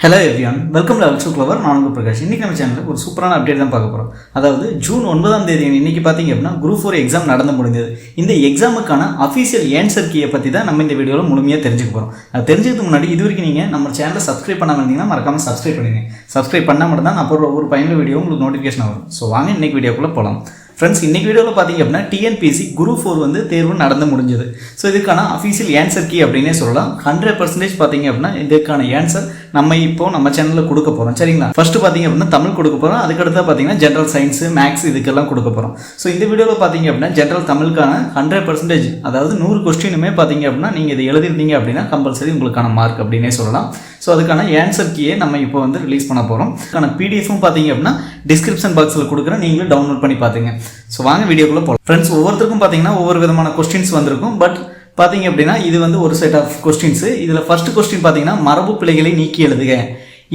Hello everyone, welcome to also clever. நான் உங்கள் பிரகாஷ். இன்றைக்கி நம்ம சேனலில் ஒரு சூப்பரான அப்டேட் தான் பார்க்க போகிறோம். அதாவது ஜூன் 9 இன்றைக்கி பார்த்தீங்க அப்படின்னா குரூப் 4 எக்ஸாம் நடந்து முடிஞ்சது. இந்த எக்ஸாமுக்கான அஃபீஷியல் ஆன்சர் கீயை பற்றி தான் நம்ம இந்த வீடியோவில் முழுமையாக தெரிஞ்சுக்க போகிறோம். அது தெரிஞ்சதுக்கு முன்னாடி இது வரைக்கும் நீங்கள் நம்ம சேனலை சப்ஸ்கிரைப் பண்ணாமல் இருந்தீங்கன்னா மறக்காமல் சப்ஸ்கிரைப் பண்ணுங்க. சப்ஸ்கிரைப் பண்ணால் மட்டும் தான் நான் போகிற ஒரு பயனுள்ள வீடியோ உங்களுக்கு நோட்டிஃபிகேஷன் வரும். ஸோ வாங்க இன்றைக்கி வீடியோக்குள்ளே போகலாம். ஃப்ரெண்ட்ஸ், இன்றைக்கி வீடியோவில் பார்த்தீங்க அப்படின்னா டிஎன்பிஎஸ்சி குரூப் 4 தேர்வு நடந்து முடிஞ்சது. ஸோ இதுக்கான அஃபீஷியல் ஆன்சர் கீ அப்படின்னே சொல்லலாம். 100% பார்த்தீங்க அப்படின்னா இதுக்கான ஆன்சர் நம்ம நம்ம சேனலில் கொடுக்க போகிறோம். சரிங்களா? ஃபர்ஸ்ட் பார்த்தீங்க அப்படின்னா தமிழ் கொடுக்க போகிறோம். அதுக்கடுத்து பார்த்தீங்கன்னா ஜென்ரல் சயின்ஸ், மேக்ஸ் இதுக்கெல்லாம் கொடுக்க போகிறோம். ஸோ இந்த வீடியோவில் பார்த்தீங்க அப்படின்னா ஜென்ரல் தமிழுக்கான 100%, அதாவது 100 கொஸ்டினுமே பார்த்தீங்க அப்படின்னா நீங்கள் இதை எழுதிருந்தீங்க அப்படின்னா கம்பல்சரி உங்களுக்கான மார்க் அப்படின்னே சொல்லலாம். ஸோ அதுக்கான ஆன்சர் கீயை நம்ம இப்போ ரிலீஸ் பண்ண போகிறோம். அதுக்கான பிடிஎஃப்பும் பார்த்தீங்க அப்படின்னா டிஸ்கிரிப்ஷன் பாக்ஸில் கொடுக்குறேன், நீங்களும் டவுன்லோட் பண்ணி பார்த்துங்க. ஸோ வாங்க வீடியோக்குள்ளே போகலாம். ஃப்ரெண்ட்ஸ், ஒவ்வொருத்தருக்கும் பார்த்தீங்கன்னா ஒவ்வொரு விதமான கொஸ்டின்ஸ் வந்திருக்கும். பட் பார்த்தீங்க அப்படின்னா இது ஒரு செட் ஆஃப் கொஸ்டின்ஸு. இதில் ஃபர்ஸ்ட் கொஸ்டின் பார்த்தீங்கன்னா மரபு பிழைகளை நீக்கி எழுதுக.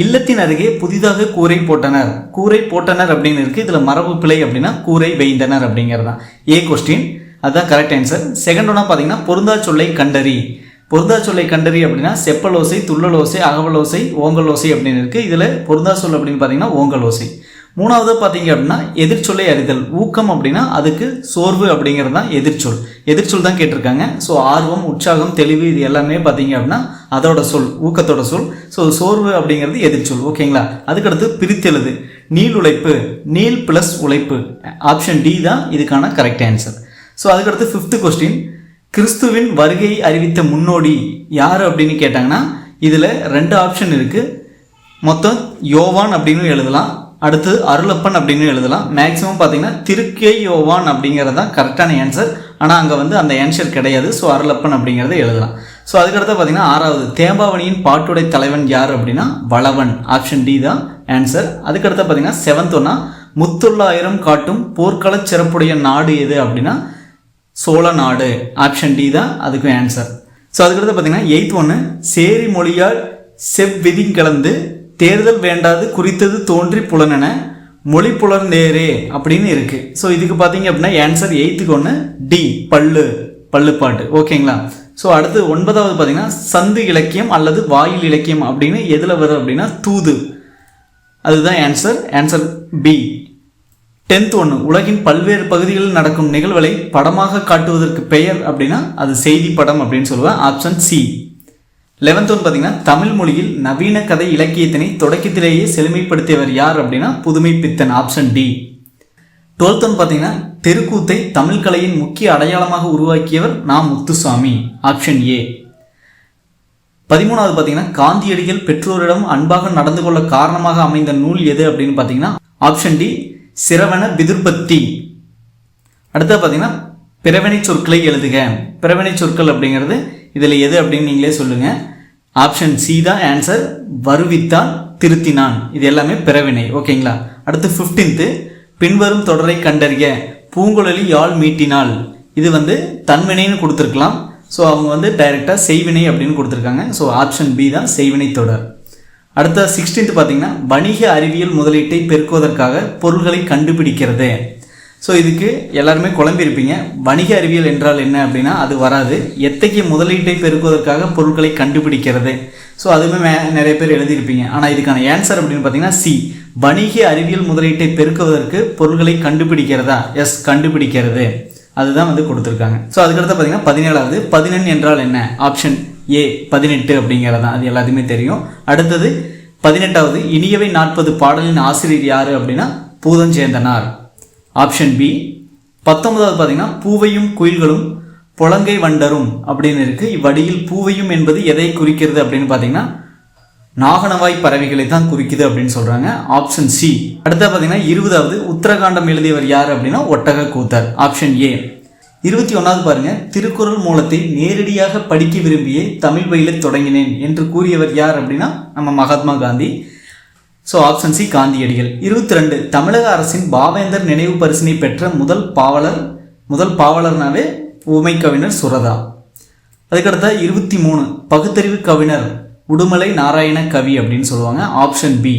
இல்லத்தின் அருகே புதிதாக கூரை போட்டனர் அப்படின்னு இருக்குது. இதில் மரபு பிழை அப்படின்னா கூரை வைந்தனர் அப்படிங்கிறது தான் ஏ கொஸ்டின். அதுதான் கரெக்ட் ஆன்சர். செகண்ட் ஒன்றா பார்த்தீங்கன்னா பொருந்தா சொல்லை கண்டறி அப்படின்னா செப்பலோசை, துள்ளலோசை, அகவலோசை, ஓங்கலோசை அப்படின்னு இருக்குது. இதில் பொருந்தா சொல் அப்படின்னு பார்த்தீங்கன்னா ஓங்கலோசை. மூணாவது பார்த்தீங்க அப்படின்னா எதிர்ச்சொல்லை அறிதல். ஊக்கம் அப்படின்னா அதுக்கு சோர்வு அப்படிங்கிறது தான் எதிர்ச்சொல் தான் கேட்டிருக்காங்க. ஸோ ஆர்வம், உற்சாகம், தெளிவு இது எல்லாமே பார்த்தீங்க அப்படின்னா அதோட சொல், ஊக்கத்தோட சொல். ஸோ சோர்வு அப்படிங்கிறது எதிர்ச்சொல். ஓகேங்களா? அதுக்கடுத்து பிரித்தெழுது. நீள் உழைப்பு, நீள் ப்ளஸ் உழைப்பு. ஆப்ஷன் டி தான் இதுக்கான கரெக்ட் ஆன்சர். ஸோ அதுக்கடுத்து ஃபிஃப்த் கொஸ்டின், கிறிஸ்துவின் வருகையை அறிவித்த முன்னோடி யார் அப்படின்னு கேட்டாங்கன்னா இதில் 2 ஆப்ஷன் இருக்குது. மொத்தம் யோவான் அப்படின்னு எழுதலாம், அடுத்து அருளப்பன் அப்படின்னு எழுதலாம். மேக்ஸிமம் பார்த்தீங்கன்னா திருக்கை யோவான் அப்படிங்கிறது தான் கரெக்டான ஆன்சர். ஆனால் அங்கே அந்த ஆன்சர் கிடையாது. ஸோ அருளப்பன் அப்படிங்கிறத எழுதலாம். ஸோ அதுக்கடுத்து பார்த்தீங்கன்னா 6வது தேம்பாவணியின் பாட்டுடை தலைவன் யார் அப்படின்னா வளவன். ஆப்ஷன் டி தான் ஆன்சர். அதுக்கடுத்து பார்த்தீங்கன்னா 7th ஒன்னா முத்தொள்ளாயிரம் காட்டும் போர்க்கள சிறப்புடைய நாடு எது அப்படின்னா சோழ நாடு. ஆப்ஷன் டி தான் அதுக்கு ஆன்சர். ஸோ அதுக்கடுத்து பார்த்தீங்கன்னா 8th ஒன்று சேரி மொழியால் செவ்விதி கலந்து தேர்தல் வேண்டாது குறித்தது தோன்றி புலனென மொழி புலர்ந்தேரே அப்படின்னு இருக்கு. ஸோ இதுக்கு பார்த்தீங்க அப்படின்னா ஆன்சர் 8th ஒன்று டி பள்ளுப்பாட்டு. ஓகேங்களா? ஸோ அடுத்து 9வது பார்த்தீங்கன்னா சந்து இலக்கியம் அல்லது வாயில் இலக்கியம் அப்படின்னு எதில் வரும் அப்படின்னா தூது. அதுதான் ஆன்சர் பி. 10th ஒன்று உலகின் பல்வேறு பகுதிகளில் நடக்கும் நிகழ்வுகளை படமாக காட்டுவதற்கு பெயர் அப்படின்னா அது செய்தி படம் அப்படின்னு சொல்லுவேன். Option C. 11th ஒன்று பார்த்தீங்கன்னா தமிழ் மொழியில் நவீன கதை இலக்கியத்தினை தொடக்கத்திலேயே செழுமைப்படுத்தியவர் யார் அப்படின்னா புதுமை பித்தன். Option D. 12th ஒன்று பார்த்தீங்கன்னா தெருக்கூத்தை தமிழ் கலையின் முக்கிய அடையாளமாக உருவாக்கியவர் நா. முத்துசாமி. Option A. 13வது பார்த்தீங்கன்னா காந்தியடிகள் பெற்றோரிடம் அன்பாக நடந்து கொள்ள காரணமாக அமைந்த நூல் எது அப்படின்னு பார்த்தீங்கன்னா ஆப்ஷன் டி சிரவண விதுர்பத்தி. அடுத்த பார்த்தீங்கன்னா பிறவினை சொற்களை எழுதுக. பிறவினை சொற்கள் அப்படிங்கிறது இதில் எது அப்படின்னு நீங்களே சொல்லுங்க. ஆப்ஷன் சி தான் ஆன்சர். வருவித்தான், திருத்தினான், இது எல்லாமே பிறவினை. ஓகேங்களா? அடுத்து 15th பின்வரும் தொடரை கண்டறிய. பூங்குழலி யாழ் மீட்டினாள். இது தன்வினைன்னு கொடுத்துருக்கலாம். ஸோ அவங்க டைரெக்டாக செய்வினை அப்படின்னு கொடுத்துருக்காங்க. ஸோ ஆப்ஷன் பி தான் செய்வினை தொடர். அடுத்த 16th பார்த்தீங்கன்னா வணிக அறிவியல் முதலீட்டை பெருக்குவதற்காக பொருள்களை கண்டுபிடிக்கிறது. ஸோ இதுக்கு எல்லாருமே குழம்பியிருப்பீங்க. வணிக அறிவியல் என்றால் என்ன அப்படின்னா அது வராது. எத்தகைய முதலீட்டை பெருக்குவதற்காக பொருட்களை கண்டுபிடிக்கிறது. ஸோ அதுவுமே நிறைய பேர் எழுதியிருப்பீங்க. ஆனால் இதுக்கான ஆன்சர் அப்படின்னு பார்த்தீங்கன்னா சி. வணிக அறிவியல் முதலீட்டை பெருக்குவதற்கு பொருட்களை கண்டுபிடிக்கிறதா? எஸ், கண்டுபிடிக்கிறது. அதுதான் கொடுத்துருக்காங்க. ஸோ அதுக்கடுத்து பார்த்தீங்கன்னா 17வது 11 என்றால் என்ன? ஆப்ஷன் ஏ 18 அப்படிங்கிறது தான். அது எல்லாத்தையுமே தெரியும். அடுத்தது 18வது இனியவை 40 பாடலின் ஆசிரியர் யாரு அப்படின்னா பூதஞ்சேந்தனார். Option B. 19வது பார்த்தீங்கன்னா பூவையும் குயில்களும் புலங்கை வண்டரும் அப்படின்னு இருக்கு. இவ்வடியில் பூவையும் என்பது எதை குறிக்கிறது அப்படின்னு பார்த்தீங்கன்னா நாகனவாய் பறவைகளை தான் குறிக்குது அப்படின்னு சொல்றாங்க. Option C. அடுத்த பார்த்தீங்கன்னா 20வது உத்தரகாண்டம் எழுதியவர் யார் அப்படின்னா ஒட்டக கூத்தர். Option A. 21வது பாருங்க, திருக்குறள் மூலத்தை நேரடியாக படிக்க விரும்பியே தமிழ் பயில தொடங்கினேன் என்று கூறியவர் யார் அப்படின்னா நம்ம Mahatma Gandhi. So option C காந்தியடிகள். 22 தமிழக அரசின் பாவேந்தர் நினைவு பரிசினை பெற்ற முதல் பாவலர்னாவே உமை கவிஞர் சுரதா. அதுக்கடுத்த 23 பகுத்தறிவு கவிஞர் உடுமலை நாராயண கவி அப்படின்னு சொல்லுவாங்க. Option B.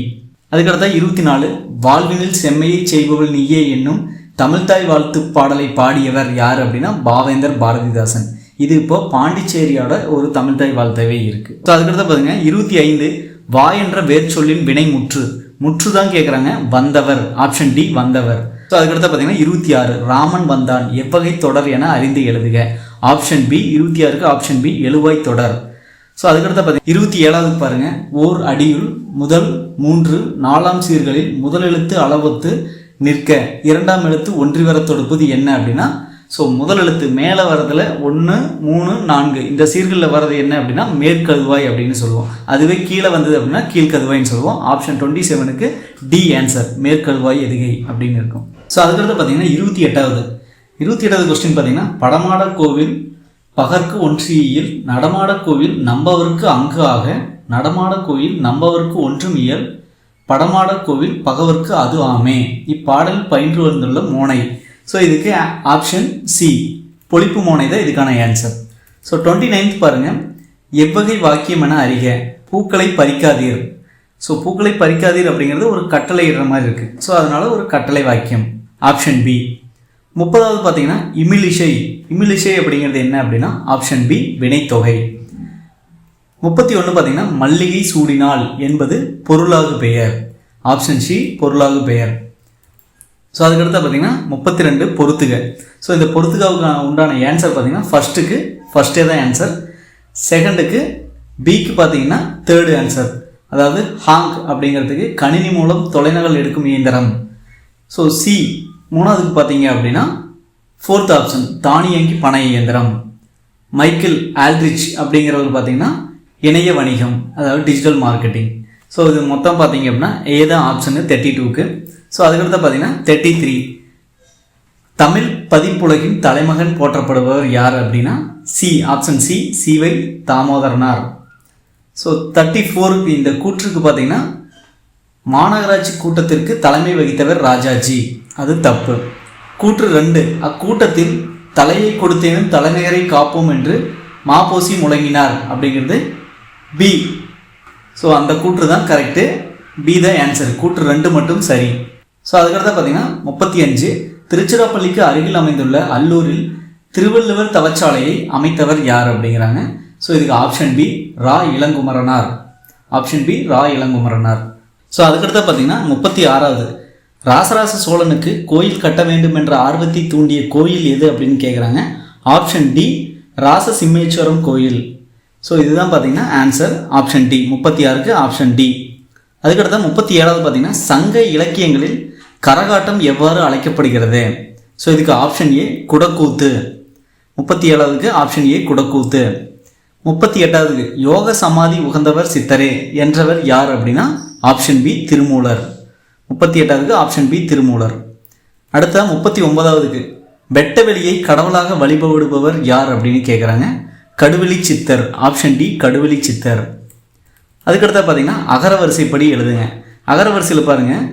அதுக்கடுத்த 24 வாழ்வினில் செம்மையை செய்பவள் நீயே என்னும் தமிழ்தாய் வாழ்த்து பாடலை பாடியவர் யார் அப்படின்னா பாவேந்தர் பாரதிதாசன். இது இப்போ பாண்டிச்சேரியோட ஒரு தமிழ்தாய் வாழ்த்தவே இருக்கு. ஸோ அதுக்கடுத்து பாருங்க 25 வா என்ற வேர்ச்சொல்லின் வினை முற்று. முற்று தான் கேட்குறாங்க. வந்தவர், ஆப்ஷன் டி வந்தவர். ஸோ அதுக்கடுத்து பார்த்தீங்கன்னா 26 ராமன் வந்தான் எவ்வகை தொடர் என அறிந்து எழுதுக. ஆப்ஷன் பி 26க்கு ஆப்ஷன் பி எழுவாய் தொடர். ஸோ அதுக்கடுத்து பார்த்தீங்கன்னா 27வது பாருங்க. ஓர் அடியுள் முதல் 3 4ஆம் சீர்களில் முதல் எழுத்து அளவொத்து நிற்க இரண்டாம் எழுத்து ஒன்றி வர தொடுப்பது என்ன அப்படின்னா, ஸோ முதல் எழுத்து மேலே வரதுல 1 3 4 இந்த சீர்களில் வர்றது என்ன அப்படின்னா மேற்கதுவாய் அப்படின்னு சொல்லுவோம். அதுவே கீழே வந்தது அப்படின்னா கீழ்கதுவாய்ன்னு சொல்லுவோம். ஆப்ஷன் 27க்கு டி ஆன்சர், மேற்கதுவாய் எதுகை அப்படின்னு இருக்கும். ஸோ அதுக்கடுத்து பார்த்தீங்கன்னா 28வது கொஸ்டின் பார்த்தீங்கன்னா, படமாட கோவில் பகற்கு ஒன்றியில் நடமாட கோவில் நம்பவருக்கு அங்கு ஆக நடமாட கோவில் நம்பவருக்கு ஒன்றும் இயல் படமாட கோவில் பகவருக்கு அது ஆமே. இப்பாடல் பயின்று வந்துள்ள மோனை. ஸோ இதுக்கு ஆப்ஷன் சி பொழிப்பு மோனை தான் இதுக்கான ஆன்சர். ஸோ 29th பாருங்க. எவ்வகை வாக்கியம் என அறிக. பூக்களை பறிக்காதீர். ஸோ பூக்களை பறிக்காதீர் அப்படிங்கிறது ஒரு கட்டளை இடுற மாதிரி இருக்கு. ஸோ அதனால ஒரு கட்டளை வாக்கியம், ஆப்ஷன் பி. 30வது பார்த்தீங்கன்னா இமிலிஷை அப்படிங்கிறது என்ன அப்படின்னா ஆப்ஷன் பி வினைத்தொகை. 31 பார்த்தீங்கன்னா மல்லிகை சூடினால் என்பது பொருளாகு பெயர், ஆப்ஷன் சி பொருளாகு பெயர். ஸோ அதுக்கடுத்து பார்த்தீங்கன்னா 32 பொறுத்துக. ஸோ இந்த பொறுத்துகாவுக்கு உண்டான ஆன்சர் பார்த்தீங்கன்னா ஃபர்ஸ்டே தான் ஆன்சர். செகண்டுக்கு பிக்கு பார்த்தீங்கன்னா தேர்டு ஆன்சர். அதாவது ஹாங் அப்படிங்கிறதுக்கு கணினி மூலம் தொலைநகல் எடுக்கும் இயந்திரம். ஸோ சி மூணாவதுக்கு பார்த்தீங்க அப்படின்னா ஃபோர்த் ஆப்ஷன் தானியங்கி பண இயந்திரம். மைக்கேல் ஆல்ட்ரிச் அப்படிங்கிறவர் பார்த்தீங்கன்னா இணைய வணிகம், அதாவது டிஜிட்டல் மார்க்கெட்டிங். ஸோ இது மொத்தம் பார்த்தீங்க அப்படின்னா ஏதான் ஆப்ஷனு 32க்கு. ஸோ அதுக்கடுத்து பார்த்தீங்கன்னா 33 தமிழ் பதிப்புலகின் தலைமகன் போற்றப்படுபவர் யார் அப்படின்னா சி ஆப்ஷன் சி சிவை தாமோதரனார். ஸோ 34க்கு இந்த கூற்றுக்கு பார்த்தீங்கன்னா மாநகராட்சி கூட்டத்திற்கு தலைமை வகித்தவர் ராஜாஜி, அது தப்பு. கூற்று 2 அக்கூட்டத்தில் தலையை கொடுத்தேனும் தலைநகரை காப்போம் என்று மாப்போசி முழங்கினார் அப்படிங்கிறது பி. ஸோ அந்த கூற்று தான் கரெக்டு, பி தான் ஆன்சர். கூற்று 2 மட்டும் சரி. ஸோ அதுக்கடுத்து பார்த்தீங்கன்னா 35 திருச்சிராப்பள்ளிக்கு அருகில் அமைந்துள்ள அல்லூரில் திருவள்ளுவர் தவச்சாலையை அமைத்தவர் யார் அப்படிங்கிறாங்க. ஸோ இதுக்கு ஆப்ஷன் பி ரா இளங்குமரனார், ஆப்ஷன் பி ரா இளங்குமரனார். ஸோ அதுக்கடுத்து பார்த்தீங்கன்னா 36வது ராசராச சோழனுக்கு கோயில் கட்ட வேண்டும் என்ற ஆர்வத்தை தூண்டிய கோயில் எது அப்படின்னு கேட்குறாங்க. ஆப்ஷன் டி ராசசிம்மேஸ்வரம் கோயில். ஸோ இதுதான் பார்த்தீங்கன்னா ஆன்சர், ஆப்ஷன் டி. 36க்கு ஆப்ஷன் டி. அதுக்கடுத்த 37வது பார்த்தீங்கன்னா சங்க இலக்கியங்களில் கரகாட்டம் எவ்வாறு அழைக்கப்படுகிறது. ஸோ இதுக்கு ஆப்ஷன் ஏ குடக்கூத்து. 37க்கு option A குடக்கூத்து. 38வது யோக சமாதி உகந்தவர் சித்தரே என்றவர் யார் அப்படின்னா ஆப்ஷன் பி திருமூலர். 38க்கு ஆப்ஷன் பி திருமூலர். அடுத்த 39வது வெட்டவெளியை கடவுளாக வழிபடுபவர் யார் அப்படின்னு கேட்குறாங்க. கடுவெளி சித்தர், ஆப்ஷன் டி கடுவெளி சித்தர். அதுக்கடுத்த பார்த்தீங்கன்னா அகரவரிசைப்படி எழுதுங்க. அகரவரிசையில் பாருங்கள்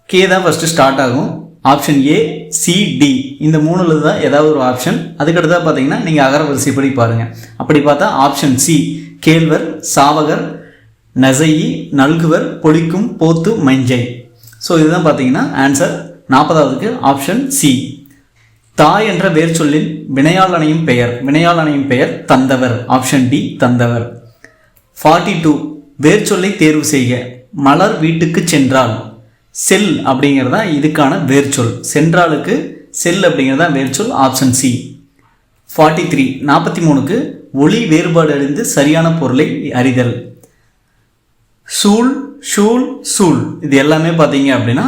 கே தான் ஃபஸ்ட்டு ஸ்டார்ட் ஆகும். ஆப்ஷன் ஏ சி டி இந்த 3ல் தான் ஏதாவது ஒரு ஆப்ஷன். அதுக்கடுத்தா பார்த்தீங்கன்னா நீங்கள் அகரவரிசைப்படி பாருங்கள். அப்படி பார்த்தா ஆப்ஷன் சி கேழ்வர் சாவகர் நசையி நல்குவர் பொழிக்கும் போத்து மஞ்சை. ஸோ இதுதான் பார்த்தீங்கன்னா ஆன்சர். 40வதுக்கு option C. தாய் என்ற வேர் சொல்லின் வினையால் அணையும் பெயர் தந்தவர், ஆப்ஷன் டி தந்தவர். 42 வேர் சொல்லை தேர்வு செய்க. மலர் வீட்டுக்கு சென்றால் செல் அப்படிங்கிறதா இதுக்கான வேர்ச்சொல். சென்றாலுக்கு செல் அப்படிங்கிறதா வேர்ச்சொல், ஆப்ஷன் சி. 43 43க்கு ஒளி வேறுபாடு அறிந்து சரியான பொருளை அறிதல். சூல் ஷூல் சூல் இது எல்லாமே பார்த்தீங்க அப்படின்னா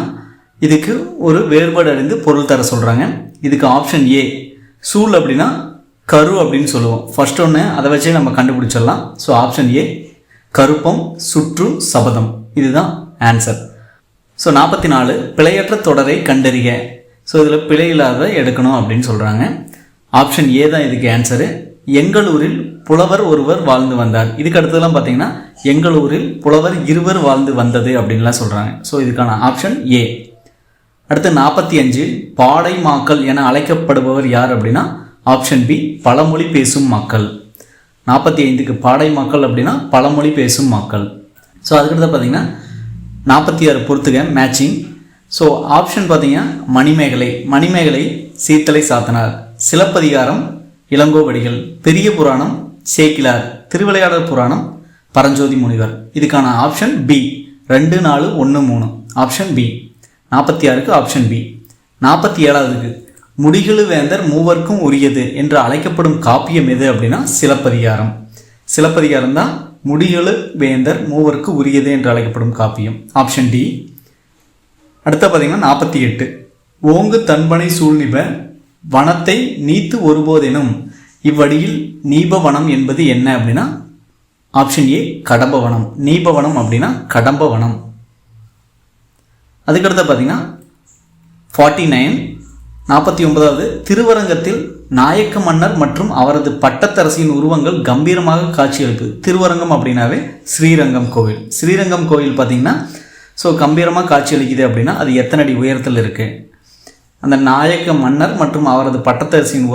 இதுக்கு ஒரு வேறுபாடு அறிந்து பொருள் தர சொல்கிறாங்க. இதுக்கு ஆப்ஷன் ஏ சூல் அப்படின்னா கரு அப்படின்னு சொல்லுவோம். ஃபர்ஸ்ட் ஒன்று அதை வச்சே நம்ம கண்டுபிடிச்சிடலாம். ஸோ ஆப்ஷன் ஏ கருப்பம் சுற்று சபதம், இதுதான் ஆன்சர். ஸோ 44 பிழையற்ற தொடரை கண்டறிக. ஸோ இதில் பிழை இல்லாத எடுக்கணும் அப்படின்னு சொல்கிறாங்க. ஆப்ஷன் ஏ தான் இதுக்கு ஆன்சரு. எங்கள் ஊரில் புலவர் ஒருவர் வாழ்ந்து வந்தார். இதுக்கு அடுத்ததெல்லாம் பார்த்தீங்கன்னா எங்கள் ஊரில் புலவர் 2 வாழ்ந்து வந்தது அப்படின்லாம் சொல்கிறாங்க. ஸோ இதுக்கான ஆப்ஷன் ஏ. அடுத்து 45 பாடை மாக்கள் என அழைக்கப்படுபவர் யார் அப்படின்னா ஆப்ஷன் பி பழமொழி பேசும் மக்கள். 45க்கு பாடை மக்கள் அப்படின்னா பழமொழி பேசும் மக்கள். ஸோ அதுக்கடுத்து பார்த்தீங்கன்னா 46 பொறுத்துக மேட்சிங். ஸோ ஆப்ஷன் பார்த்தீங்கன்னா மணிமேகலை சீத்தலை சாத்தனார், சிலப்பதிகாரம் இளங்கோவடிகள், பெரிய புராணம் சேக்கிலார், திருவிளையாடல் புராணம் பரஞ்சோதி முனிவர். இதுக்கான ஆப்ஷன் பி 2, 4, 1, 3 ஆப்ஷன் பி. 46க்கு ஆப்ஷன் பி. 47வதுக்கு முடிகளு வேந்தர் மூவர்க்கும் உரியது என்று அழைக்கப்படும் காப்பியம் எது அப்படின்னா சிலப்பதிகாரம். சிலப்பதிகாரம் தான் முடிகளு வேந்தர் மூவருக்கு உரியது என்று அழைக்கப்படும் காப்பியம். Option D. அடுத்த பார்த்தீங்கன்னா 48 ஓங்கு தன்பனை சூழ்நிப வனத்தை நீத்து ஒருபோதெனும் இவ்வடியில் நீபவனம் என்பது என்ன அப்படின்னா ஆப்ஷன் ஏ கடம்பவனம். நீபவனம் அப்படின்னா கடம்பவனம். அதுக்கடுத்து பார்த்தீங்கன்னா 49வது திருவரங்கத்தில் நாயக்க மன்னர் மற்றும் அவரது பட்டத்தரசியின் உருவங்கள் கம்பீரமாக காட்சியளிப்பு. திருவரங்கம் அப்படின்னாவே ஸ்ரீரங்கம் கோவில். ஸ்ரீரங்கம் கோவில் பார்த்தீங்கன்னா ஸோ கம்பீரமாக காட்சியளிக்குது அப்படின்னா அது எத்தனை அடி உயரத்தில் இருக்குது? அந்த நாயக்க மன்னர் மற்றும் அவரது பட்டத்தரசியின்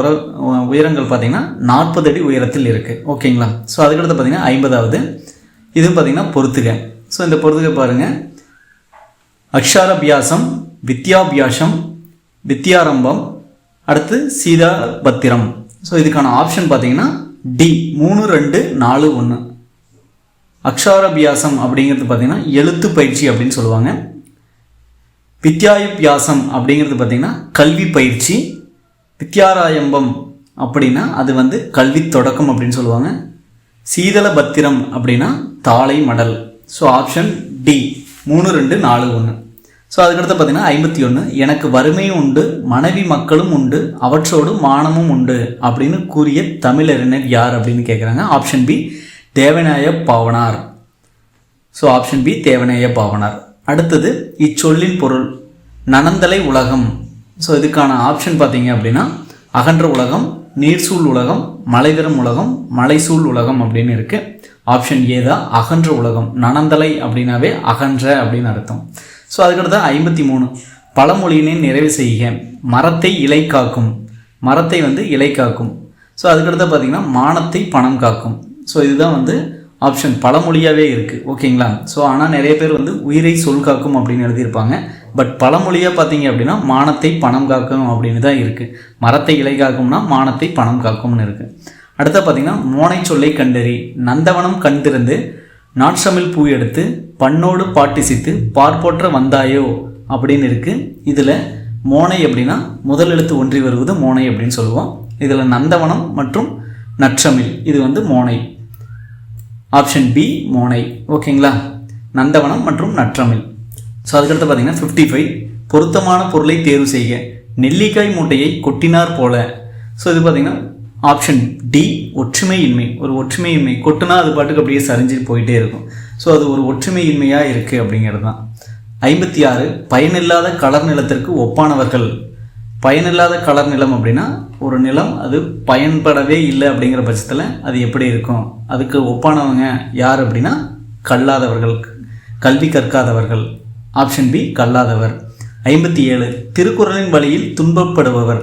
உயரங்கள் பார்த்தீங்கன்னா 40 அடி உயரத்தில் இருக்குது. ஓகேங்களா? ஸோ அதுக்கடுத்து பார்த்தீங்கன்னா 50வது இது பார்த்தீங்கன்னா பொறுத்துக. ஸோ இந்த பொறுத்துக பாருங்கள், அக்ஷாரபியாசம், வித்யாபியாசம், வித்யாரம்பம், அடுத்து சீதாபத்திரம். ஸோ இதுக்கான ஆப்ஷன் பார்த்தீங்கன்னா டி 3, 2, 4, 1. அக்ஷாரபியாசம் அப்படிங்கிறது பார்த்தீங்கன்னா எழுத்து பயிற்சி அப்படின்னு சொல்லுவாங்க. வித்யாபியாசம் அப்படிங்கிறது பார்த்தீங்கன்னா கல்வி பயிற்சி. வித்யாராயம்பம் அப்படின்னா அது கல்வி தொடக்கம் அப்படின்னு சொல்லுவாங்க. சீதளபத்திரம் அப்படின்னா தாளை மடல். So option D 3, 2, 4, 1. ஸோ அதுக்கடுத்து பார்த்தீங்கன்னா 51 எனக்கு வறுமையும் உண்டு மனைவி மக்களும் உண்டு அவற்றோடு மானமும் உண்டு அப்படின்னு கூறிய தமிழறிஞர் யார் அப்படின்னு கேட்குறாங்க. Option B Devaneya Pavanar. So option B Devaneya Pavanar. அடுத்தது இச்சொல்லின் பொருள் நனந்தலை உலகம். ஸோ இதுக்கான ஆப்ஷன் பார்த்தீங்க அப்படின்னா அகன்ற உலகம், நீர்சூழ் உலகம், மலைதரும் உலகம், மலைசூழ் உலகம் அப்படின்னு இருக்குது. ஆப்ஷன் ஏ தான் அகன்ற உலகம். நனந்தலை அப்படின்னாவே அகன்ற அப்படின்னு அர்த்தம். ஸோ அதுக்கடுத்து 53 பழமொழியினை நிறைவு செய்க மரத்தை இலை காக்கும். மரத்தை இலை காக்கும். ஸோ அதுக்கடுத்து பார்த்தீங்கன்னா மானத்தை பணம் காக்கும். ஸோ இதுதான் ஆப்ஷன் பழமொழியாகவே இருக்குது. ஓகேங்களா? ஸோ ஆனால் நிறைய பேர் உயிரை சொல் காக்கும் அப்படின்னு எழுதியிருப்பாங்க. பட் பழமொழியாக பார்த்தீங்க அப்படின்னா மானத்தை பணம் காக்கும் அப்படின்னு தான் இருக்குது. மரத்தை இலை காக்கும்னா மானத்தை பணம் காக்கும்னு இருக்குது. அடுத்த பார்த்தீங்கன்னா மோனை சொல்லை கண்டறி நந்தவனம் கண்டிருந்து நாட்சமிழ் பூ எடுத்து பண்ணோடு பாட்டிசித்து பார்ப்போற்ற வந்தாயோ அப்படின்னு இருக்குது. இதில் மோனை அப்படின்னா முதல் எழுத்து ஒன்றி வருவது மோனை அப்படின்னு சொல்லுவோம். இதில் நந்தவனம் மற்றும் நற்றமிழ் இது மோனை. ஆப்ஷன் பி மோனை. ஓகேங்களா? நந்தவனம் மற்றும் நற்றமிழ். ஸோ அதுக்கடுத்து பார்த்தீங்கன்னா 55 பொருத்தமான பொருளை தேர்வு செய்க நெல்லிக்காய் மூட்டையை கொட்டினார் போல. ஸோ இது பார்த்தீங்கன்னா ஆப்ஷன் டி ஒற்றுமையின்மை. ஒரு ஒற்றுமையின்மை கொட்டுனா அது பாட்டுக்கு அப்படியே சரிஞ்சு போயிட்டே இருக்கும். ஸோ அது ஒரு ஒற்றுமையின்மையாக இருக்குது அப்படிங்கிறது தான். 56 பயனில்லாத கலர் நிலத்திற்கு ஒப்பானவர்கள். பயனில்லாத கலர் நிலம் அப்படின்னா ஒரு நிலம் அது பயன்படவே இல்லை அப்படிங்கிற பட்சத்தில் அது எப்படி இருக்கும்? அதுக்கு ஒப்பானவங்க யார் அப்படின்னா கல்லாதவர்கள், கல்வி கற்காதவர்கள். Option B கல்லாதவர். 57 திருக்குறளின் வழியில் துன்பப்படுபவர்.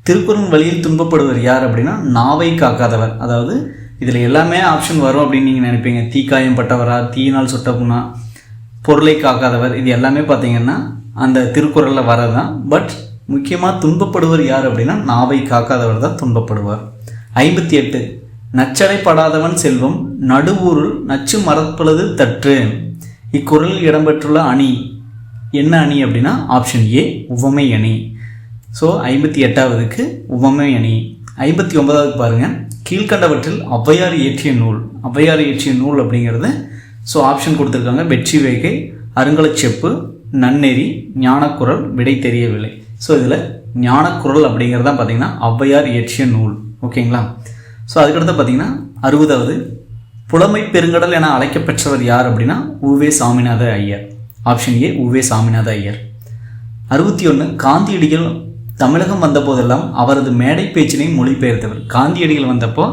திருக்குறளின் வழியில் துன்பப்படுவர் யார் அப்படின்னா நாவை காக்காதவர். அதாவது இதில் எல்லாமே ஆப்ஷன் வரும் அப்படின்னு நீங்கள் நினைப்பீங்க. தீக்காயம் பட்டவரா, தீயினால் சுட்டப்புனா, பொருளை காக்காதவர், இது எல்லாமே பார்த்தீங்கன்னா அந்த திருக்குறளில் வரதான். பட் முக்கியமாக துன்பப்படுவர் யார் அப்படின்னா நாவை காக்காதவர் தான் துன்பப்படுவார். 58 நச்சடைப்படாதவன் செல்வம் நடுவூருள் நச்சு மறப்பளது தற்று. இக்குறளில் இடம்பெற்றுள்ள அணி என்ன அணி அப்படின்னா ஆப்ஷன் ஏ உவமை அணி. ஸோ 58வதுக்கு உவமை அணி. 59வதுக்கு பாருங்கள் கீழ்கண்டவற்றில் ஔவையார் இயற்றிய நூல். ஔவையார் இயற்றிய நூல் அப்படிங்கிறது ஸோ ஆப்ஷன் கொடுத்துருக்காங்க வெற்றி வேகை, அருங்கலச்செப்பு, நன்னெறி, ஞானக்குறள், விடை தெரியவில்லை. ஸோ இதில் ஞானக்குறள் அப்படிங்கிறது தான் பார்த்தீங்கன்னா ஔவையார் இயற்றிய நூல். ஓகேங்களா? ஸோ அதுக்கடுத்து பார்த்தீங்கன்னா 60வது புலமை பெருங்கடல் என அழைக்கப்பெற்றவர் யார் அப்படின்னா உவே சாமிநாத ஐயர். Option A U Ve Saminatha Iyer. 61 காந்தியடிகள் தமிழகம் வந்த போதெல்லாம் அவரது மேடை பேச்சினை மொழிபெயர்த்தவர். காந்தியடிகள் வந்தப்போ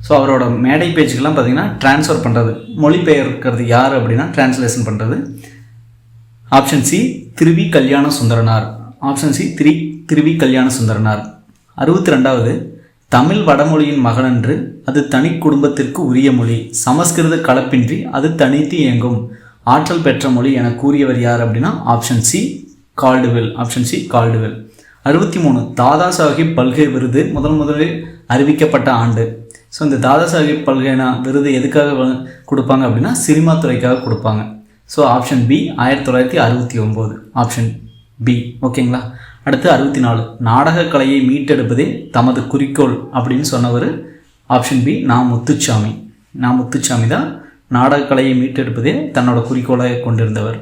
ஸோ அவரோட மேடை பேச்சுக்கெல்லாம் பார்த்தீங்கன்னா டிரான்ஸ்ஃபர் பண்ணுறது, மொழிபெயர்க்கிறது யார் அப்படின்னா டிரான்ஸ்லேஷன் பண்ணுறது. ஆப்ஷன் சி திருவி கல்யாண சுந்தரனார். ஆப்ஷன் சி திருவி கல்யாண சுந்தரனார். 62வது தமிழ் வடமொழியின் மகனன்று அது தனி குடும்பத்திற்கு உரிய மொழி, சமஸ்கிருத கலப்பின்றி அது தனித்து இயங்கும் ஆற்றல் பெற்ற மொழி என கூறியவர் யார் அப்படின்னா option C Caldwell. Option C Caldwell. 63 தாதா சாஹிப் பல்கே விருது முதலில் அறிவிக்கப்பட்ட ஆண்டு. ஸோ இந்த தாதா சாஹேப் பல்கேனா விருது எதுக்காக கொடுப்பாங்க அப்படின்னா சினிமா துறைக்காக கொடுப்பாங்க. So option B 1969 option B. ஓகேங்களா. அடுத்து 64 நாடகக்கலையை மீட்டெடுப்பதே தமது குறிக்கோள் அப்படின்னு சொன்னவர் ஆப்ஷன் பி முத்துச்சாமி. முத்துச்சாமி தான் நாடகக்கலையை மீட்டெடுப்பதே தன்னோட குறிக்கோளாக கொண்டிருந்தவர்.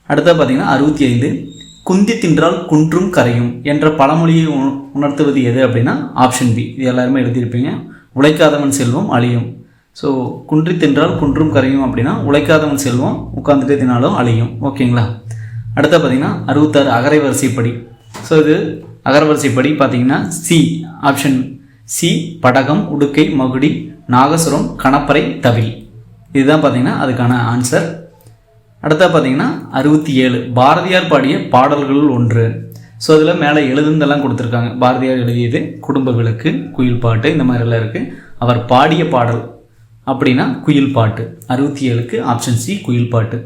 அடுத்த பார்த்திங்கன்னா 65 குந்தி தின்றால் குன்றும் கரையும் என்ற பழமொழியை உணர்த்துவது எது அப்படின்னா ஆப்ஷன் பி. இது எல்லாருமே எழுதியிருப்பீங்க. உழைக்காதவன் செல்வம் அழியும். ஸோ குன்றி தின்றால் குன்றும் கரையும் அப்படின்னா உழைக்காதவன் செல்வம் உட்காந்துட்டே தினாலும் அழியும். ஓகேங்களா. அடுத்த பார்த்திங்கன்னா 66 அகரை வரிசைப்படி. ஸோ இது அகரவரிசைப்படி பார்த்திங்கன்னா சி ஆப்ஷன் சி படகம், உடுக்கை, மகுடி, நாகசுரம், கணப்பறை, தவில். இதுதான் பார்த்திங்கன்னா அதுக்கான ஆன்சர். அடுத்த பார்த்திங்கன்னா 67 பாரதியார் பாடிய பாடல்கள் ஒன்று. ஸோ அதில் மேலே எழுதுந்தெல்லாம் கொடுத்துருக்காங்க. பாரதியார் எழுதியது குடும்ப விளக்கு, குயில் பாட்டு, இந்த மாதிரிலாம் இருக்குது. அவர் பாடிய பாடல் அப்படின்னா குயில் பாட்டு. 67க்கு ஆப்ஷன் சி குயில் பாட்டு.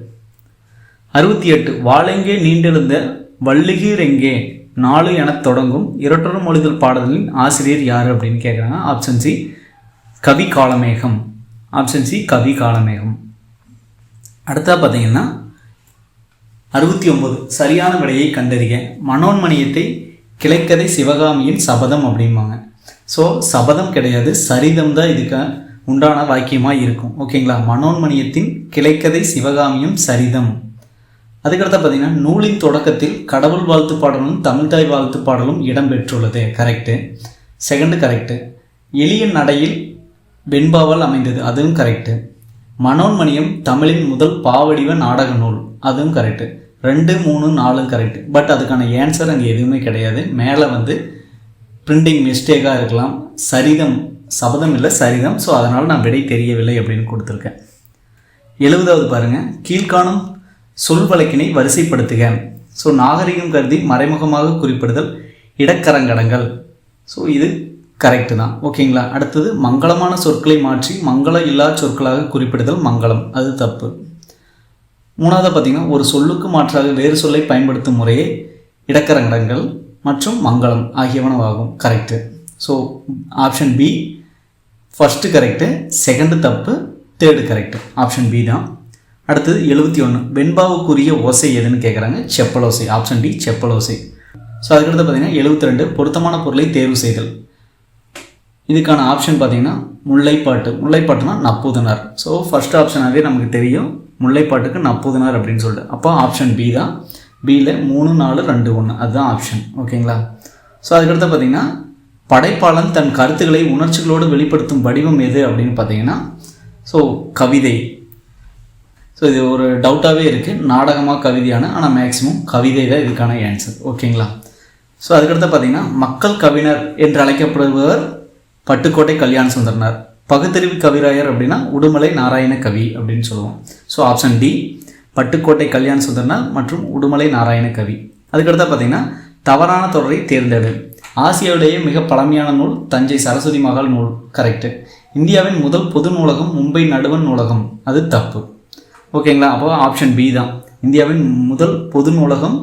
68 வாழெங்கே நீண்டெழுந்த வள்ளுகீரெங்கே 4 என தொடங்கும் இரட்டொரு மொழிதல் பாடல்களின் ஆசிரியர் யார் அப்படின்னு கேட்குறாங்க. ஆப்ஷன் சி கவி காலமேகம். ஆப்ஷன் சி கவி காலமேகம். அடுத்தா பார்த்தீங்கன்னா 69 சரியான விடையை கண்டறிக மனோன்மணியத்தை கிளைக்கதை சிவகாமியின் சபதம் அப்படிம்பாங்க. ஸோ சபதம் கிடையாது, சரிதம் தான் இதுக்கு உண்டான வாக்கியமாக இருக்கும். ஓகேங்களா. மனோன்மணியத்தின் கிளைக்கதை சிவகாமியும் சரிதம். அதுக்கடுத்த பார்த்தீங்கன்னா நூலின் தொடக்கத்தில் கடவுள் வாழ்த்து பாடலும் தமிழ்தாய் வாழ்த்து பாடலும் இடம்பெற்றுள்ளது. கரெக்டு. Second correct. எளிய நடையில் வெண்பாவால் அமைந்தது, அதுவும் கரெக்டு. மனோன்மணியம் தமிழின் முதல் பாவடிவ நாடக நூல், அதுவும் கரெக்டு. 2, 3, 4 கரெக்டு. பட் அதுக்கான ஆன்சர் அங்கே எதுவுமே கிடையாது. மேலே பிரிண்டிங் மிஸ்டேக்காக இருக்கலாம். சரிதம், சபதம் இல்லை சரிதம். ஸோ அதனால் நான் விடை தெரியவில்லை அப்படின்னு கொடுத்துருக்கேன். 70வது பாருங்கள். கீழ்காணும் சொல் வழக்கினை வரிசைப்படுத்துக. ஸோ நாகரிகம் கருதி மறைமுகமாக குறிப்பிடுதல் இடக்கரங்கடங்கள். ஸோ இது கரெக்டு தான். ஓகேங்களா. அடுத்தது மங்களமான சொற்களை மாற்றி மங்களம் இல்லா சொற்களாக குறிப்பிடுதல் மங்களம், அது தப்பு. 3வது பார்த்திங்கன்னா ஒரு சொல்லுக்கு மாற்றாக வேறு சொல்லை பயன்படுத்தும் முறையே இடக்கரங்கடங்கள் மற்றும் மங்களம் ஆகியவனவாகும். Correct. So option B first correct, second தப்பு, தேர்டு கரெக்டு. ஆப்ஷன் பி தான். அடுத்தது 71 வெண்பாவுக்குரிய ஓசை எதுன்னு கேட்குறாங்க. செப்பலோசை. ஆப்ஷன் டி செப்பலோசை. ஸோ அதுக்கடுத்து பார்த்திங்கன்னா 72 பொருத்தமான பொருளை தேர்வு செய்தல். இதுக்கான ஆப்ஷன் பார்த்திங்கன்னா முல்லைப்பாட்டு. முல்லைப்பாட்டுனா நப்பூதனார். ஸோ ஃபஸ்ட் ஆப்ஷனாகவே நமக்கு தெரியும் முல்லைப்பாட்டுக்கு நப்பூதனார் அப்படின்னு சொல்லிட்டு. அப்போ ஆப்ஷன் பி தான். பியில் 3, 4, 2, 1 அதுதான் ஆப்ஷன். ஓகேங்களா. ஸோ அதுக்கடுத்து பார்த்திங்கன்னா படைப்பாளன் தன் கருத்துக்களை உணர்ச்சிகளோடு வெளிப்படுத்தும் வடிவம் எது அப்படின்னு பார்த்தீங்கன்னா ஸோ கவிதை. ஸோ இது ஒரு டவுட்டாகவே இருக்குது, நாடகமாக கவிதையான, ஆனால் மேக்ஸிமம் கவிதை தான் இதுக்கான ஆன்சர். ஓகேங்களா. ஸோ அதுக்கடுத்து பார்த்திங்கன்னா மக்கள் கவிஞர் என்று அழைக்கப்படுபவர் பட்டுக்கோட்டை கல்யாண சுந்தரனார். பகுத்தறிவு கவிராயர் அப்படின்னா உடுமலை நாராயண கவி அப்படின்னு சொல்லுவோம். ஸோ ஆப்ஷன் டி பட்டுக்கோட்டை கல்யாண சுந்தரனார் மற்றும் உடுமலை நாராயண கவி. அதுக்கடுத்து பார்த்திங்கன்னா தவறான தொடரை தேர்ந்தெடு. ஆசியாவிலேயே மிக பழமையான நூல் தஞ்சை சரஸ்வதி மகால் நூல். கரெக்டு. இந்தியாவின் முதல் பொது நூலகம் மும்பை நடுவன் நூலகம், அது தப்பு. ஓகேங்களா. அப்போ ஆப்ஷன் பி தான். இந்தியாவின் முதல் பொது நூலகம்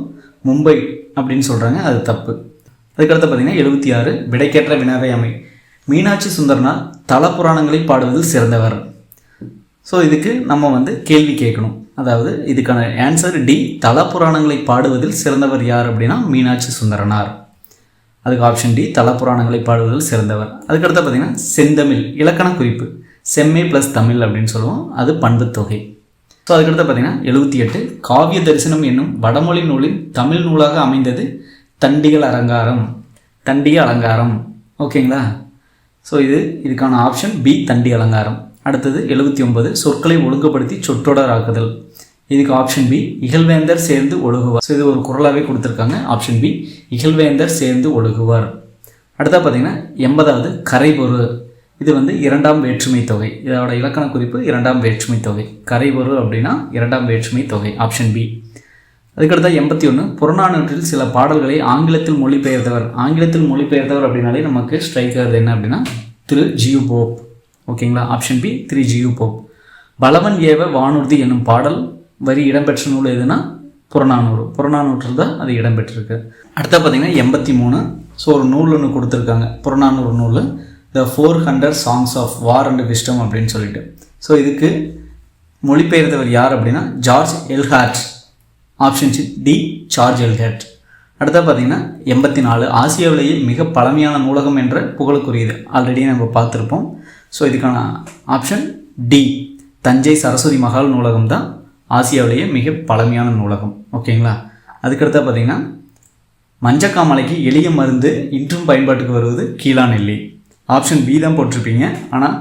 மும்பை அப்படின்னு சொல்கிறாங்க, அது தப்பு. அதுக்கடுத்து பார்த்திங்கன்னா 76 விடைக்கேற்ற வினாவை அமை. மீனாட்சி சுந்தரனார் தல புராணங்களை பாடுவதில் சிறந்தவர். ஸோ இதுக்கு நம்ம கேள்வி கேட்கணும். அதாவது இதுக்கான ஆன்சர் டி தல புராணங்களை பாடுவதில் சிறந்தவர் யார் அப்படின்னா மீனாட்சி சுந்தரனார். அதுக்கு ஆப்ஷன் டி தல புராணங்களை பாடுவதில் சிறந்தவர். அதுக்கடுத்து பார்த்திங்கன்னா செந்தமிழ் இலக்கண குறிப்பு. செம்மை ப்ளஸ் தமிழ் அப்படின்னு சொல்லுவோம், அது பண்பு தொகை. ஸோ அதுக்கடுத்து பார்த்திங்கன்னா 78 காவிய தரிசனம் என்னும் வடமொழி நூலின் தமிழ் நூலாக அமைந்தது தண்டிகள் அலங்காரம். தண்டிய அலங்காரம். ஓகேங்களா. ஸோ இதுக்கான ஆப்ஷன் பி தண்டி அலங்காரம். அடுத்தது 79 சொற்களை ஒழுங்குபடுத்தி சொற்றொடராக்குதல். இதுக்கு ஆப்ஷன் பி இகழ்வேந்தர் சேர்ந்து ஒழுகுவார். ஸோ இது ஒரு குறளாகவே கொடுத்துருக்காங்க. ஆப்ஷன் பி இகழ்வேந்தர் சேர்ந்து ஒழுகுவார். அடுத்தா பார்த்திங்கன்னா 80வது கரைபொரு. இது 2ஆம் வேற்றுமை தொகை. இதோட இலக்கண குறிப்பு 2ஆம் வேற்றுமை தொகை. கரைபொரு அப்படின்னா 2ஆம் வேற்றுமை தொகை. Option B. அதுக்கடுத்தா 81 புறநானூற்றில் சில பாடல்களை ஆங்கிலத்தில் மொழிபெயர்த்தவர். ஆங்கிலத்தில் மொழிபெயர்த்தவர் அப்படின்னாலே நமக்கு ஸ்ட்ரைக் ஆகுது என்ன அப்படின்னா திரு ஜியு போப். ஓகேங்களா. ஆப்ஷன் பி திரு ஜியு போப். பலவன் ஏவ வானூர்தி என்னும் பாடல் வரி இடம்பெற்ற நூல் எதுனா புறநானூறு. புறநானூற்றில் தான் அது இடம்பெற்றிருக்கு. அடுத்த பார்த்திங்கன்னா 83 ஸோ ஒரு நூல் ஒன்று கொடுத்துருக்காங்க, புறநானூறு நூல். The 400 songs of war and wisdom அப்படின்னு சொல்லிட்டு. ஸோ இதுக்கு மொழிபெயர்த்தவர் யார் அப்படின்னா George L Hart. Option D George L Hart. அடுத்தது பார்த்தீங்கன்னா 84 ஆசியாவிலேயே மிக பழமையான நூலகம் என்ற புகழுக்குரியது. ஆல்ரெடி நம்ம பார்த்துருப்போம். ஸோ இதுக்கான ஆப்ஷன் டி தஞ்சை சரஸ்வதி மகால் நூலகம் தான் ஆசியாவிலேயே மிக பழமையான நூலகம். ஓகேங்களா. அதுக்கடுத்தா பார்த்தீங்கன்னா மஞ்சக்காமலைக்கு எளிய மருந்து இன்றும் பயன்பாட்டுக்கு வருவது கீழா நெல்லி. ஆப்ஷன் பி தான் போட்டிருப்பீங்க. ஆனால்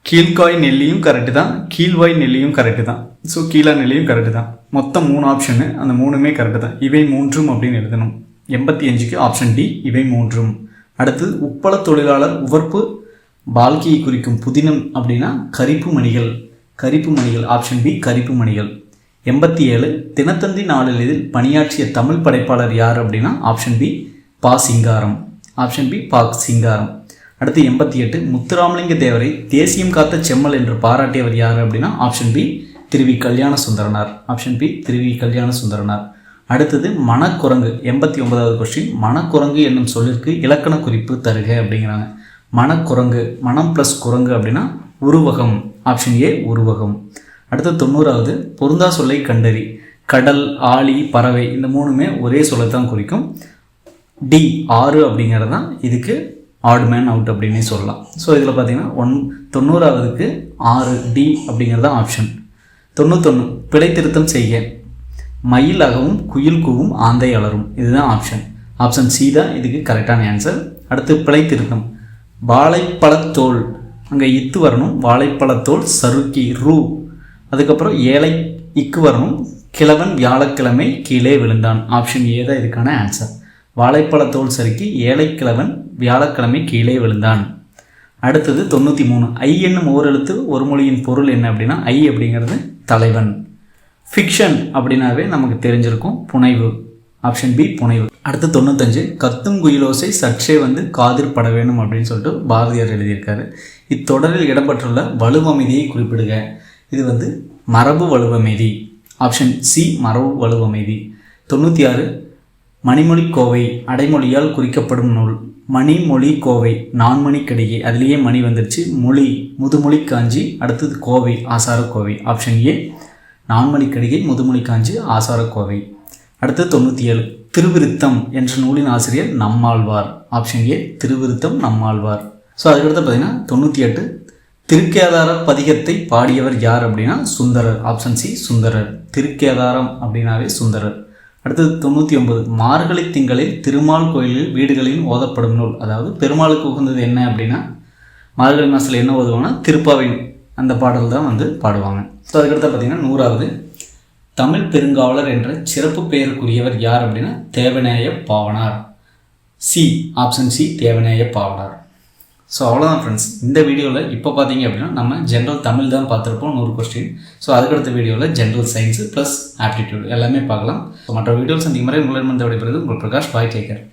கீழ்காய் நெல்லியும் கரெக்டு தான், கீழ்வாய் நெல்லியும் கரெக்டு தான். ஸோ கீழா நெல்லியும் கரெக்டு தான். மொத்தம் 3 ஆப்ஷனு, அந்த 3மே கரெக்டு தான். இவை 3 அப்படின்னு எழுதணும். 85க்கு ஆப்ஷன் டி இவை 3. அடுத்தது உப்பள தொழிலாளர் உவர்ப்பு பால்கியை குறிக்கும் புதினம் அப்படின்னா கரிப்பு மணிகள். கரிப்பு மணிகள் ஆப்ஷன் பி கரிப்பு மணிகள். 87 தினத்தந்தி நாளிதழில் பணியாற்றிய தமிழ் படைப்பாளர் யார் அப்படின்னா ஆப்ஷன் பி பா சிங்காரம். ஆப்ஷன் பி பா சிங்காரம். அடுத்து 88 முத்துராமலிங்க தேவரை தேசியம் காத்த செம்மல் என்று பாராட்டியவர் யார் அப்படின்னா ஆப்ஷன் பி திருவி கல்யாண சுந்தரனார். ஆப்ஷன் பி திருவி கல்யாண சுந்தரனார். அடுத்தது மனக்குரங்கு 89வது கொஸ்டின். மனக்குரங்கு என்னும் சொல்லிற்கு இலக்கண குறிப்பு தருக அப்படிங்கிறாங்க. மனக்குரங்கு மனம் ப்ளஸ் குரங்கு அப்படின்னா உருவகம். ஆப்ஷன் ஏ உருவகம். அடுத்து 90வது பொருந்தா சொல்லை கண்டறி. கடல், ஆழி, பறவை இந்த 3மே ஒரே சொல்லத்தான் குறிக்கும். டி 6 அப்படிங்கிறது தான் இதுக்கு ஆட் மேன் அவுட் அப்படின்னே சொல்லலாம். ஸோ இதில் பார்த்தீங்கன்னா 90க்கு 6 டி அப்படிங்கிறது தான் ஆப்ஷன். 91 பிழை திருத்தம் செய்ய மயில் அகவும் குயில் கூவும் ஆந்தை அலரும். இதுதான் ஆப்ஷன். ஆப்ஷன் சி தான் இதுக்கு கரெக்டான ஆன்சர். அடுத்து பிழை திருத்தம் வாழைப்பழத்தோல், அங்கே இத்து வரணும், வாழைப்பழத்தோல் சறுக்கி ரூ. அதுக்கப்புறம் ஏழை இக்கு வரணும், கிழவன் வியாழக்கிழமை கீழே விழுந்தான். ஆப்ஷன் ஏ தான் இதுக்கான ஆன்சர். வாழைப்பழத்தோல் சறுக்கி ஏழைக்கிழவன் வியாழக்கிழமை கீழே விழுந்தான். அடுத்தது 93 ஐ என்னும் ஓரெழுத்து ஒரு மொழியின் பொருள் என்ன அப்படின்னா ஐ அப்படிங்கிறது தலைவன். ஃபிக்ஷன் அப்படின்னாவே நமக்கு தெரிஞ்சிருக்கும் புனைவு. ஆப்ஷன் பி புனைவு. அடுத்து 95 கத்தும் குயிலோசை சற்றே காதில் பட வேணும் அப்படின்னு சொல்லிட்டு பாரதியார் எழுதியிருக்காரு. இத்தொடரில் இடம்பெற்றுள்ள வலுவமைதியை குறிப்பிடுக. இது மரபு வலுவமைதி. ஆப்ஷன் சி மரபு வலுவமைதி. 96 மணிமொழி கோவை அடைமொழியால் குறிக்கப்படும் நூல். மணிமொழி கோவை நான்மணிக்கடிகை, அதுலேயே மணி வந்துருச்சு. மொழி முதுமொழி காஞ்சி. அடுத்தது கோவை ஆசார கோவை. ஆப்ஷன் ஏ நான்மணிக்கடிகை முதுமொழி காஞ்சி ஆசார கோவை. அடுத்தது 97 திருவிருத்தம் என்ற நூலின் ஆசிரியர் Nammalvar. Option A Thiruviruttam Nammalvar. So அதுக்கடுத்து பார்த்தீங்கன்னா 98 திருக்கேதார பதிகத்தை பாடியவர் யார் அப்படின்னா சுந்தரர். Option C Sundarar. திருக்கேதாரம் அப்படின்னாவே சுந்தரர். அடுத்தது 99 மார்கழி திங்களில் திருமால் கோயிலில் வீடுகளில் ஓதப்படும் நூல். அதாவது பெருமாளுக்கு உகந்தது என்ன அப்படின்னா மார்கழி மாதத்தில் என்ன ஓதுவாங்கன்னா திருப்பாவை அந்த பாடல் தான் பாடுவாங்க. ஸோ அதுக்கடுத்து பார்த்தீங்கன்னா 100வது தமிழ் பெருங்காவலர் என்ற சிறப்பு பெயருக்குரியவர் யார் அப்படின்னா Devaneya Pavanar. C option C Devaneya Pavanar. So அவ்வளோதான் ஃப்ரெண்ட்ஸ். இந்த வீடியோவில் இப்போ பார்த்தீங்க அப்படின்னா நம்ம ஜென்ரல் தமிழ் தான் பார்த்துருப்போம் 100 கொஸ்டின். ஸோ அதுக்கடுத்த வீடியோவில் ஜென்ரல் சயின்ஸு ப்ளஸ் ஆப்டிடியூட் எல்லாமே பார்க்கலாம். ஸோ மற்ற வீடியோஸ் இந்த மாதிரி உங்களிடம் விடைபெறுவது உங்கள் பிரகாஷ். பாய், டேக் கேர்.